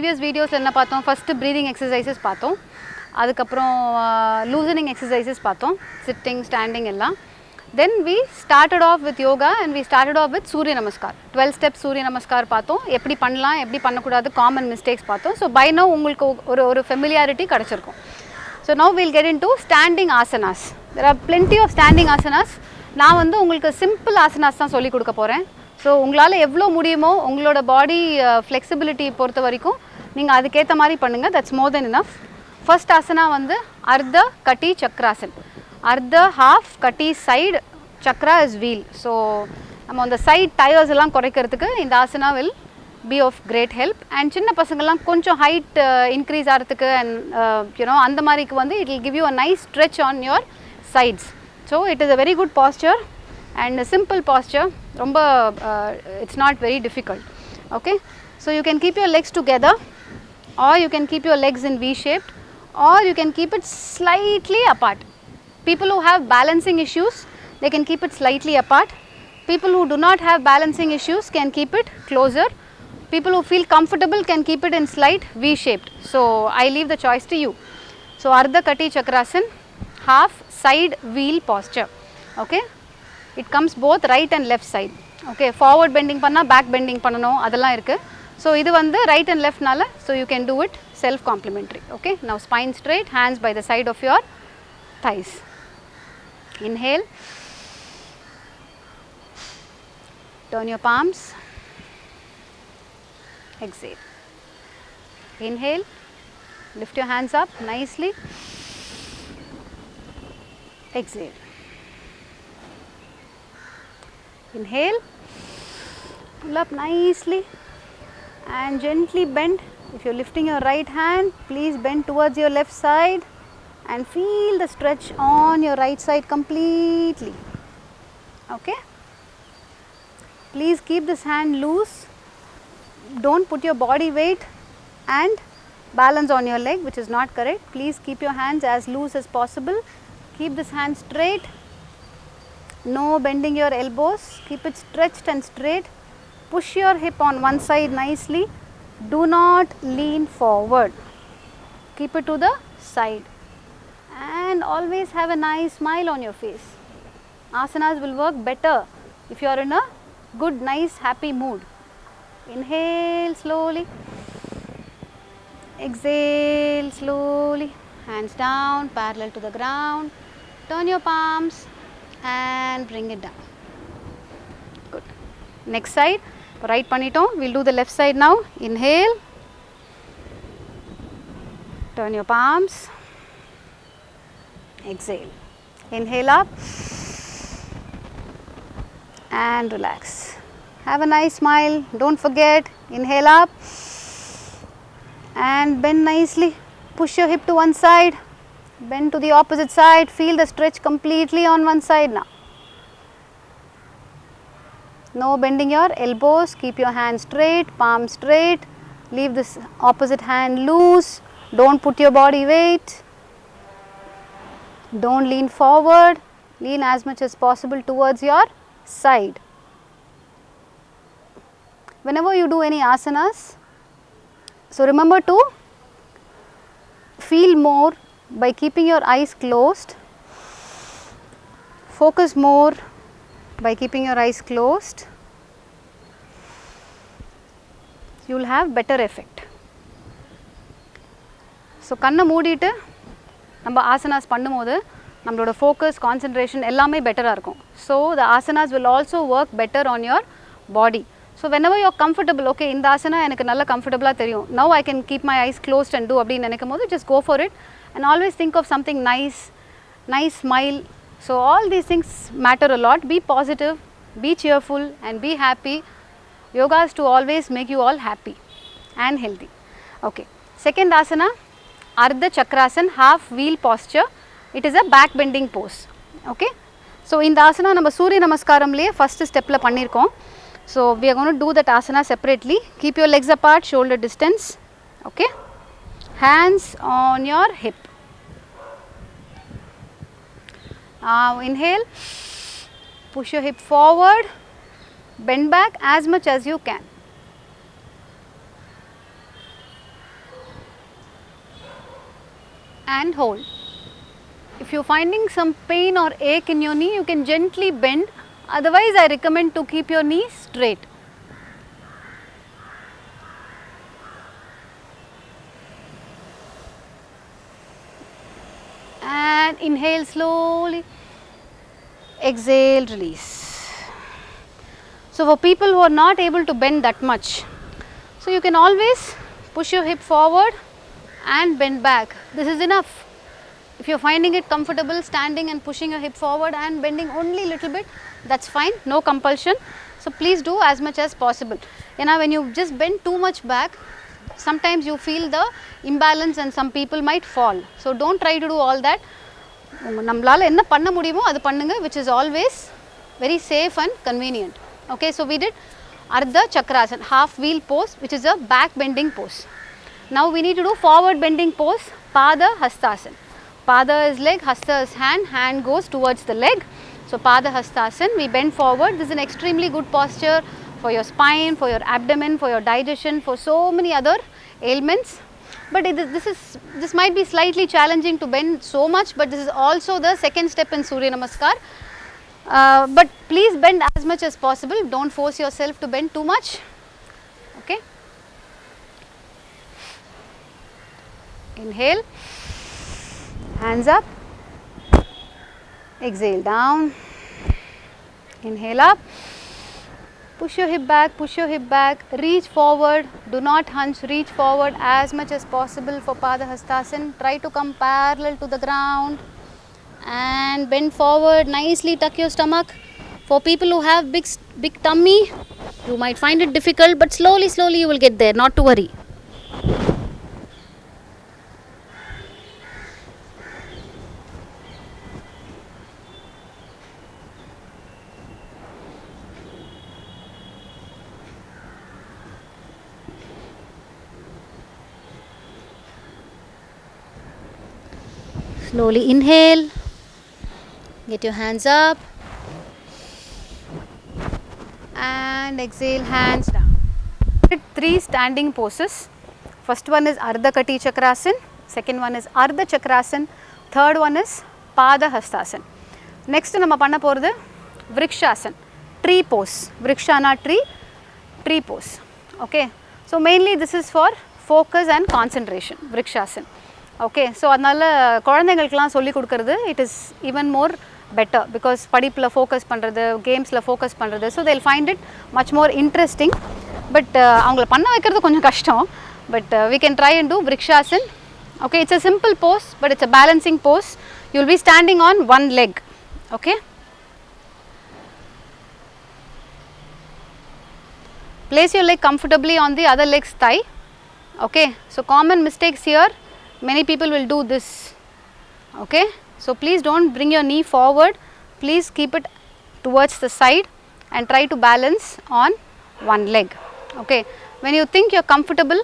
previous videos என்ன பார்த்தோம், first breathing exercises பார்த்தோம், அதுக்கப்புறம் loosening exercises பார்த்தோம், sitting, standing எல்லாம். Then we started off with yoga and we started off with Surya Namaskar. 12 steps Surya Namaskar பார்த்தோம், எப்படி பண்ணலாம் எப்படி பண்ணக்கூடாது common mistakes பார்த்தோம். So by now உங்களுக்கு ஒரு familiarity கிடைச்சிருக்கும். So now we'll get into standing asanas. There are plenty of standing asanas. நான் வந்து உங்களுக்கு simple asanas தான் சொல்லி கொடுக்க போகிறேன். ஸோ உங்களால் எவ்வளோ முடியுமோ உங்களோட பாடி ஃப்ளெக்சிபிலிட்டி பொறுத்த வரைக்கும் நீங்கள் அதுக்கேற்ற மாதிரி பண்ணுங்கள். That's more then enough. First asana வந்து ardha kati chakrasan. Ardha half kati side chakra is wheel. So நம்ம அந்த சைட் டயர்ஸ் எல்லாம் குறைக்கிறதுக்கு இந்த asana will be of great help. And சின்ன பசங்கள்லாம் கொஞ்சம் ஹைட் இன்க்ரீஸ் ஆகிறதுக்கு அண்ட் யூனோ அந்த மாதிரிக்கு வந்து it will give you a nice stretch on your sides. So it is a very good posture and a simple posture, romba it's not very difficult. Okay, so you can keep your legs together, or you can keep your legs in V shaped, or you can keep it slightly apart. People who have balancing issues, they can keep it slightly apart. People who do not have balancing issues can keep it closer. People who feel comfortable can keep it in slight V shaped. So I leave the choice to you. So Ardha Kati Chakrasan, half side wheel posture. Okay, it comes both right and left side. Okay, forward bending panna, back bending பண்ணனும் அதெல்லாம் இருக்கு. So இது வந்து right and left நால, so you can do it self complementary. Okay, now spine straight, hands by the side of your thighs. Inhale, turn your palms, exhale. Inhale, lift your hands up nicely, exhale. Inhale, pull up nicely and gently bend. If you are lifting your right hand, please bend towards your left side and feel the stretch on your right side completely. Okay, please keep this hand loose. Don't put your body weight and balance on your leg, which is not correct. Please keep your hands as loose as possible. Keep this hand straight. No bending your elbows, keep it stretched and straight. Push your hip on one side nicely. Do not lean forward. Keep it to the side and always have a nice smile on your face. Asanas will work better if you are in a good, nice, happy mood. Inhale slowly. Exhale slowly. Hands down, parallel to the ground. Turn your palms and bring it down. Good. Next side, right பண்ணிட்டோம். We'll do the left side now. Inhale, turn your palms, exhale. Inhale up and relax. Have a nice smile. Don't forget, inhale up and bend nicely. Push your hip to one side. Bend to the opposite side, feel the stretch completely on one side now. No bending your elbows, keep your hands straight, palms straight, leave this opposite hand loose, don't put your body weight, don't lean forward, lean as much as possible towards your side. Whenever you do any asanas, so remember to feel more by keeping your eyes closed. Focus more by keeping your eyes closed. You will have better effect. So கண்ணை மூடிட்டு நம்ம ஆசனாஸ் பண்ணும்போது நம்மளோட focus concentration எல்லாமே பெட்டராக இருக்கும். So the asanas will also work better on your body. So whenever you are comfortable, okay, இந்த ஆசனா எனக்கு நல்லா கம்ஃபர்டபுளாக தெரியும், now I can keep my eyes closed and do அப்படின்னு நினைக்கும் போது just go for it. And always think of something nice, nice smile. So all these things matter a lot. Be positive, be cheerful and be happy. Yoga is to always make you all happy and healthy. Okay, second asana, Ardha Chakrasan, half wheel posture. It is a back bending pose. Okay, so in the asana நம்ம Surya Namaskaram லே first step ல பண்ணிருக்கோம். So we are going to do that asana separately. Keep your legs apart, shoulder distance. Okay, hands on your hip. Now inhale, push your hip forward, bend back as much as you can. and hold. If you are finding some pain or ache in your knee, you can gently bend, otherwise I recommend to keep your knee straight. And inhale slowly, exhale, release. So for people who are not able to bend that much, so you can always push your hip forward and bend back. This is enough. If you are finding it comfortable standing and pushing your hip forward and bending only a little bit, that's fine, no compulsion. So please do as much as possible. You know, when you just bend too much back, sometimes you feel the imbalance and some people might fall. So don't try to do all that. நம்மளால என்ன பண்ண முடியுமோ அது பண்ணுங்க, which is always very safe and convenient. Okay, so we did Ardha Chakrasana, half wheel pose, which is a back bending pose. Now we need to do forward bending pose, Pada Hastasana. Pada is leg, Hasta is hand, hand goes towards the leg. So Pada Hastasana, we bend forward. This is an extremely good posture for your spine, for your abdomen, for your digestion, for so many other ailments. But this might be slightly challenging to bend so much, but this is also the second step in Surya Namaskar. But please bend as much as possible, don't force yourself to bend too much. Okay. Inhale, hands up, exhale down, inhale up, push your hip back, reach forward, do not hunch, reach forward as much as possible for Pada Hastasana. Try to come parallel to the ground and bend forward, nicely tuck your stomach. For people who have big tummy, you might find it difficult, but slowly you will get there, not to worry. Slowly inhale, get your hands up and exhale, hands down. Three standing poses. First one is Ardha Kati Chakrasana, second one is Ardha Chakrasana, third one is Pada Hastasana. Next we will do Vrikshasana, tree pose, Vrikshana tree pose. Okay, so mainly this is for focus and concentration, Vrikshasana. Okay, so அதனால குழந்தைகளுக்குலாம் சொல்லி கொடுக்கிறது it is even more better because படிப்புல focus பண்றது, gamesல focus பண்றது, so they'll find it much more interesting. But அவங்கள பண்ண வைக்கிறது கொஞ்சம் கஷ்டம், but we can try and do Vrikshasana. Okay, it's a simple pose, but it's a balancing pose. You'll be standing on one leg. Okay, place your leg comfortably on the other leg's thigh. Okay, so common mistakes here, many people will do this. Okay, so please don't bring your knee forward, please keep it towards the side and try to balance on one leg. Okay, when you think you're comfortable,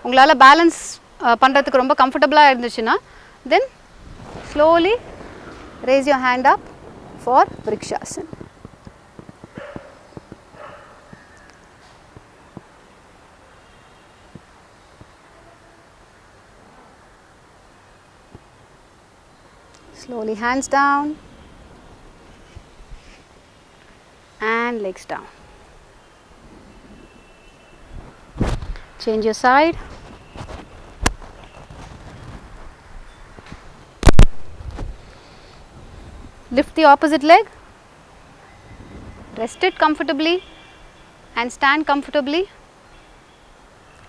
உங்களால balance பண்றதுக்கு ரொம்ப comfortable இருந்துச்சுனா, then slowly raise your hand up for Vrikshasana. Slowly hands down and legs down. Change your side. Lift the opposite leg. Rest it comfortably and stand comfortably.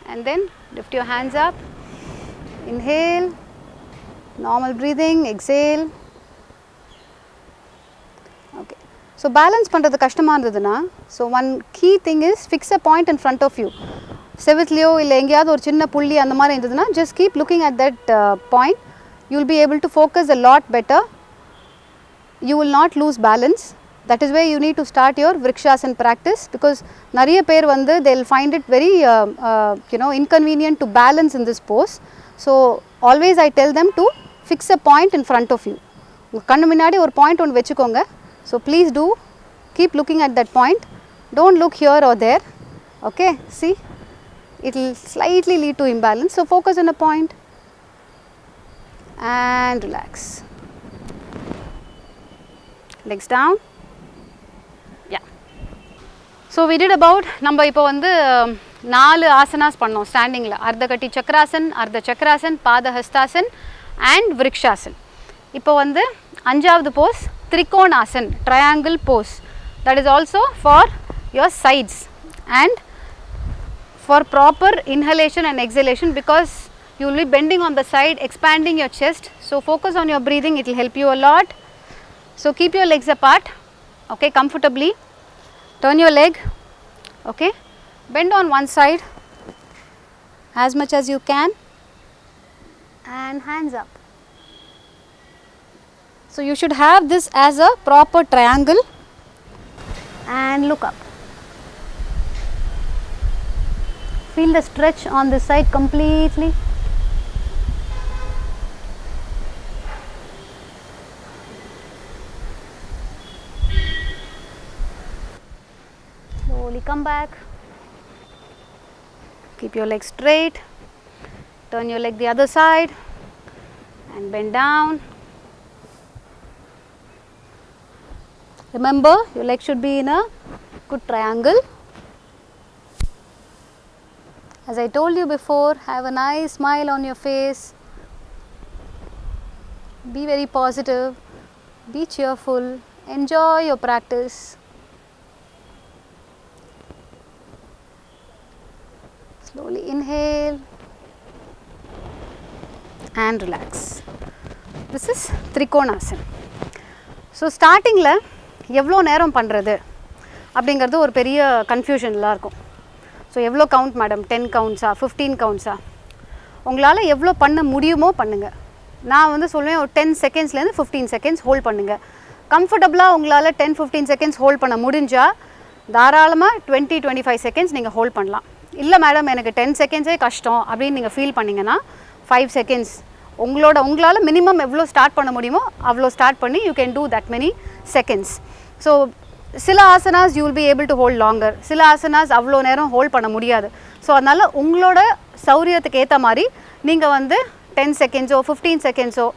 And then lift your hands up. Inhale. Normal breathing, exhale. Okay, so balance பண்றது கஷ்டமா இருந்ததுனா, so one key thing is fix a point in front of you. செவுத்துலயோ இல்ல எங்கயாவது ஒரு சின்ன புள்ளி அந்த மாதிரி இருந்ததுனா, just keep looking at that point. You will be able to focus a lot better. You will not lose balance. That is where you need to start your Vrikshasana practice, because நிறைய பேர் வந்து they'll find it very inconvenient to balance in this pose. So always I tell them to fix a point in front of you. உங்க கண்ணு முன்னாடி ஒரு point ஒன்று வெச்சுக்கோங்க. So please do keep looking at that point. Don't look here or there. Okay, see, it will slightly lead to imbalance. So focus on a point. and relax. Legs down. Yeah. So we did about நம்ம இப்போ வந்து 4 ஆசனாஸ் பண்ணோம் ஸ்டாண்டிங்கில். அர்த்தகட்டி சக்கராசன், அர்த்த chakrasan, Padahastasana and விருக்ஷாசன். இப்போ வந்து 5வது pose Trikonasana, triangle pose. That is also for your sides and for proper inhalation and exhalation, because you will be bending on the side, expanding your chest. So focus on your breathing, it will help you a lot. So keep your legs apart, okay, comfortably. Turn your leg, okay, bend on one side as much as you can and hands up. So you should have this as a proper triangle and look up. Feel the stretch on this side completely. Slowly come back. Keep your leg straight. Turn your leg the other side and bend down. Remember, your leg should be in a good triangle. As I told you before, have a nice smile on your face. Be very positive. Be cheerful. Enjoy your practice. Slowly inhale and relax. This is Trikonasana. So starting la எவ்வளோ நேரம் பண்ணுறது அப்படிங்கிறது ஒரு பெரிய கன்ஃபியூஷன்லாம் இருக்கும். So எவ்வளோ count madam, 10 கவுண்ட்ஸா, 15 கவுண்ட்ஸா, உங்களால் எவ்வளோ பண்ண முடியுமோ பண்ணுங்கள். நான் வந்து சொல்லுவேன் ஒரு 10 செகண்ட்ஸ்லேருந்து 15 செகண்ட்ஸ் ஹோல்ட் பண்ணுங்கள். கம்ஃபர்டபுளாக உங்களால் 10-15 செகண்ட்ஸ் ஹோல்ட் பண்ண முடிஞ்சால் தாராளமாக 20-25 செகண்ட்ஸ் நீங்கள் ஹோல்ட் பண்ணலாம். இல்லை மேடம் எனக்கு 10 செகண்ட்ஸே கஷ்டம் அப்படின்னு நீங்கள் ஃபீல் பண்ணிங்கன்னா 5 செகண்ட்ஸ் உங்களால் மினிமம் எவ்வளோ ஸ்டார்ட் பண்ண முடியுமோ அவ்வளோ ஸ்டார்ட் பண்ணி you can do that many seconds. So சில asanas you will be able to hold longer, சில ஆசனாஸ் அவ்வளோ நேரம் ஹோல்ட் பண்ண முடியாது. ஸோ அதனால் உங்களோட சௌரியத்துக்கு ஏற்ற மாதிரி நீங்கள் வந்து 10 செகண்ட்ஸோ 15 செகண்ட்ஸோ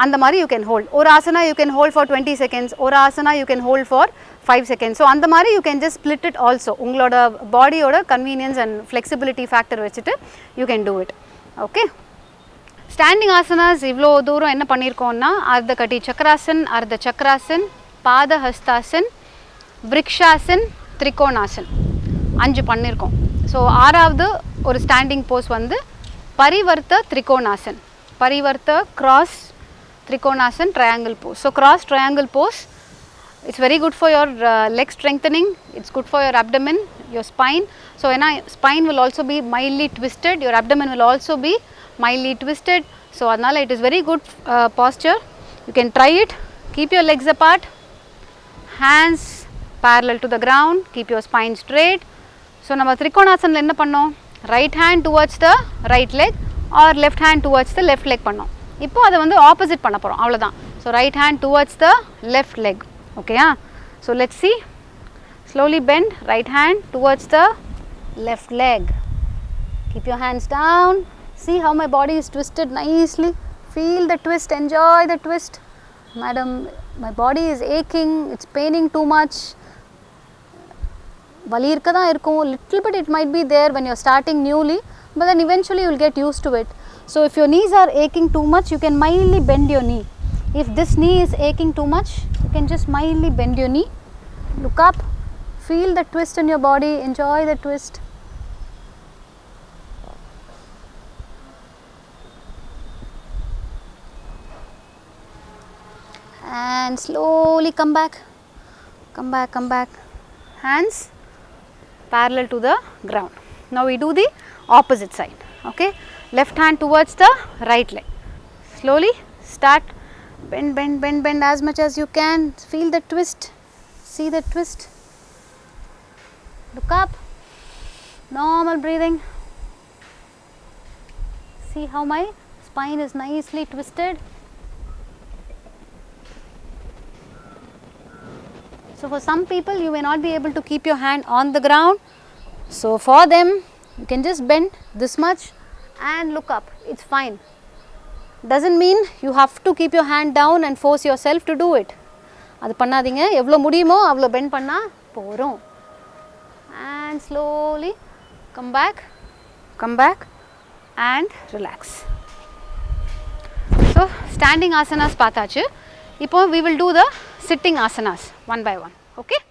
அந்த மாதிரி யூ கேன் ஹோல்ட். ஒரு asana you can hold for 20 seconds, ஒரு asana you can hold for 5 seconds. So அந்த மாதிரி you can just split it also. உங்களோட பாடியோட கன்வீனியன்ஸ் அண்ட் ஃப்ளெக்சிபிலிட்டி ஃபேக்டர் வச்சுட்டு you can do it. Okay, standing asanas இவ்வளோ தூரம் என்ன பண்ணியிருக்கோம்னா அர்த்தகட்டி சக்கராசன், அர்த்த சக்கராசன், பாதஹஸ்தாசன், விருக்ஷாசன், திரிகோணாசன் 5 பண்ணியிருக்கோம். ஸோ 6வது ஒரு ஸ்டாண்டிங் போஸ் வந்து Parivrtta Trikonasana, Parivrtta cross Trikonasana triangle pose. So cross triangle pose, it's very good for your leg strengthening, it's good for your abdomen, your spine. So ஏன்னா spine will also be mildly twisted, your abdomen will also be mildly twisted. So adnala it is very good posture. You can try it. Keep your legs apart, hands parallel to the ground, keep your spine straight. So nama trikonasana la enna pannom, right hand towards the right leg or left hand towards the left leg pannom. Ipo adha vandu opposite panna porom, avladhaan. So right hand towards the left leg. Okay ah, so let's see. Slowly bend, right hand towards the left leg. Keep your hands down. See how my body is twisted nicely. Feel the twist, enjoy the twist. Madam, my body is aching, it's paining too much. Vali irukada irukum, little bit it might be there when you're starting newly, but then eventually you will get used to it. So if your knees are aching too much, you can mildly bend your knee. If this knee is aching too much, you can just mildly bend your knee. Look up, feel the twist in your body, enjoy the twist. And slowly come back, come back, come back. Hands parallel to the ground. Now we do the opposite side. Okay, left hand towards the right leg. Slowly start, bend, bend, bend, bend as much as you can. Feel the twist, see the twist. Look up, normal breathing. See how my spine is nicely twisted. So for some people you may not be able to keep your hand on the ground. So for them you can just bend this much and look up. It's fine. doesn't mean you have to keep your hand down and force yourself to do it. அது பண்ணாதீங்க. எவ்வளோ முடியுமோ அவ்வளோ bend பண்ணால் போகிறோம். And slowly come back and relax. So standing asanas பார்த்தாச்சு. இப்போ we will do the sitting asanas one by one. Okay.